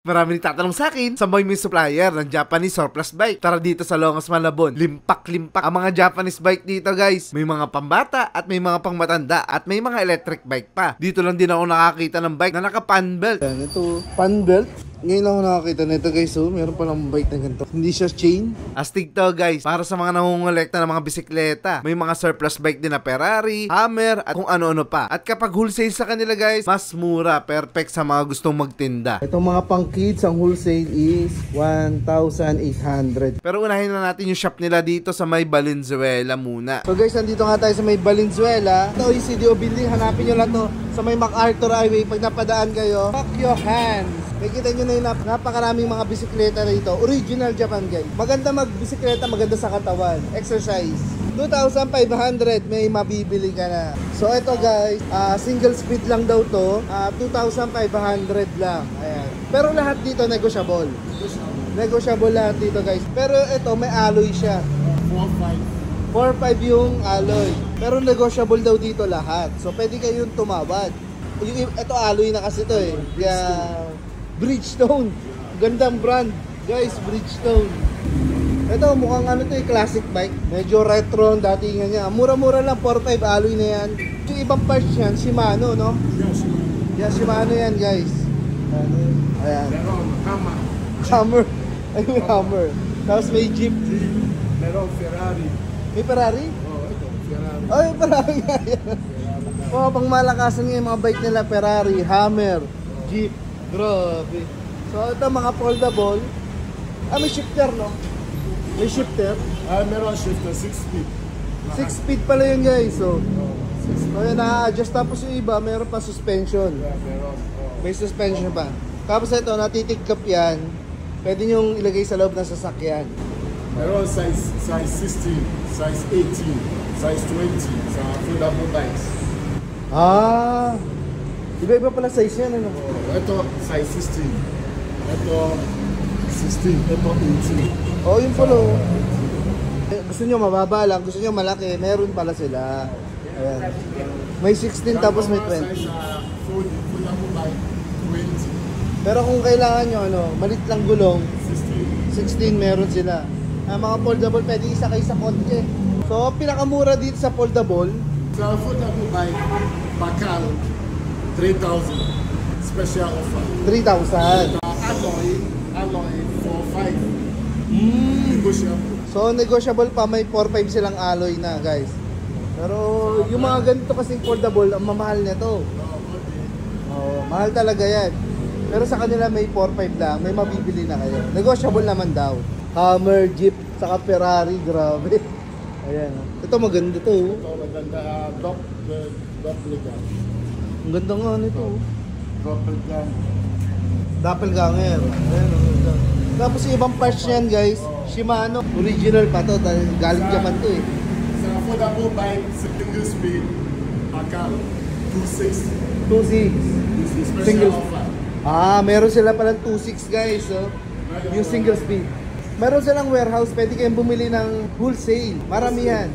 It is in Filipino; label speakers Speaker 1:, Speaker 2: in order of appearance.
Speaker 1: Marami nagtatanong sa akin, saan ba yung supplier ng Japanese surplus bike? Tara dito sa Longas Malabon. Limpak-limpak ang mga Japanese bike dito, guys. May mga pambata at may mga pangmatanda at may mga electric bike pa. Dito lang din ako nakakita ng bike na naka-pan belt. Yan, ito, pan belt. Ngayon lang ako nakakita nito, guys. So, meron palang bike na ganito. Hindi siya chain. Astig to, guys. Para sa mga nangungulekta ng mga bisikleta. May mga surplus bike din na Ferrari, Hammer, at kung ano-ano pa. At kapag wholesale sa kanila, guys, mas mura. Perfect sa mga gustong magtinda. Itong mga pang kids, ang wholesale is 1,800. Pero unahin na natin yung shop nila dito sa may Valenzuela muna. So, guys, nandito nga tayo sa may Valenzuela. Ito yung CDO building. Hanapin nyo lang to sa may MacArthur Highway. Pag napadaan kayo, fuck your hands. Nakikita nyo na yung napakaraming mga bisikleta rito. Original Japan, guys. Maganda magbisikleta, maganda sa katawan. Exercise. 2,500 may mabibili ka na. So ito, guys, single speed lang daw to. 2,500 lang. Ayan. Pero lahat dito negotiable. Negotiable lahat dito, guys. Pero ito may alloy siya. 4,500 yung alloy. Pero negotiable daw dito lahat. So pwede kayong tumawad. Ito alloy na kasi to eh. Kaya Bridgestone. Gandang brand. Guys, Bridgestone. Ito, mukhang ano to eh, classic bike. Medyo retro ang datingan niya. Mura-mura lang, 4,500 alloy na yan. Yung ibang parts yan, Shimano, no? Yeah, Shimano yan, guys. Ayan. Hammer. Ayun, Hammer. Tapos may Jeep.
Speaker 2: Meron Ferrari.
Speaker 1: May Ferrari?
Speaker 2: Oh, ito, Ferrari.
Speaker 1: Oh, yung Ferrari nga yan. Oh, pang malakasan nga yung mga bike nila, Ferrari, Hammer, Jeep. Grabe. So ito mga foldable. May shifter, no? May shifter.
Speaker 2: Meron shifter, 6 speed.
Speaker 1: 6 speed pala yun, guys. So yun, na-adjust. Tapos yung iba, meron pa suspension.
Speaker 2: Yeah, meron.
Speaker 1: May suspension pa. Tapos ito, natitigkap yan. Pwede nyong ilagay sa loob ng sasakyan.
Speaker 2: Meron size 16, size 18, size 20 sa foldable bikes.
Speaker 1: Iba-iba pala size yan, ano?
Speaker 2: Ito, size 16. Ito, 16. Ito, 18.
Speaker 1: Oh, yun pala. Gusto nyo mababa lang, gusto nyo malaki, meron pala sila. Ayan. May 16 tapos may 20.
Speaker 2: Size foldable bike, 20.
Speaker 1: Pero kung kailangan nyo, malit lang gulong,
Speaker 2: 16.
Speaker 1: 16 meron sila. Mga foldable, pwede isakay sa kotse. So, pinakamura dito sa foldable.
Speaker 2: Sa foldable bike, Bakal, 3,000. Special offer.
Speaker 1: 3,000.
Speaker 2: Alloy 4,500. Negotiable.
Speaker 1: So, negotiable pa. May 4,500 silang alloy na, guys. Pero, yung mga ganito kasing foldable, ang mamahal nito. Oh, mahal talaga yan. Pero sa kanila may 4,500 lang. May mabibili na kayo. Negotiable naman daw. Hammer, Jeep, saka Ferrari. Grabe. Ayan. Ito maganda to.
Speaker 2: Ito maganda. Doppelgang.
Speaker 1: Ang ganda nga nito.
Speaker 2: Doppelgang.
Speaker 1: Doppelganger. Ayan, ang ganda. Tapos yung ibang parts niyan, guys, Shimano. Original pa to. Galing Japan to eh.
Speaker 2: Sa foldable bike, single speed, Bakal, 2.6.
Speaker 1: 2.6.
Speaker 2: Special offer.
Speaker 1: Meron sila palang 2.6, guys. So, yung single speed. Meron silang warehouse. Pwede kayong bumili ng wholesale. Maramihan.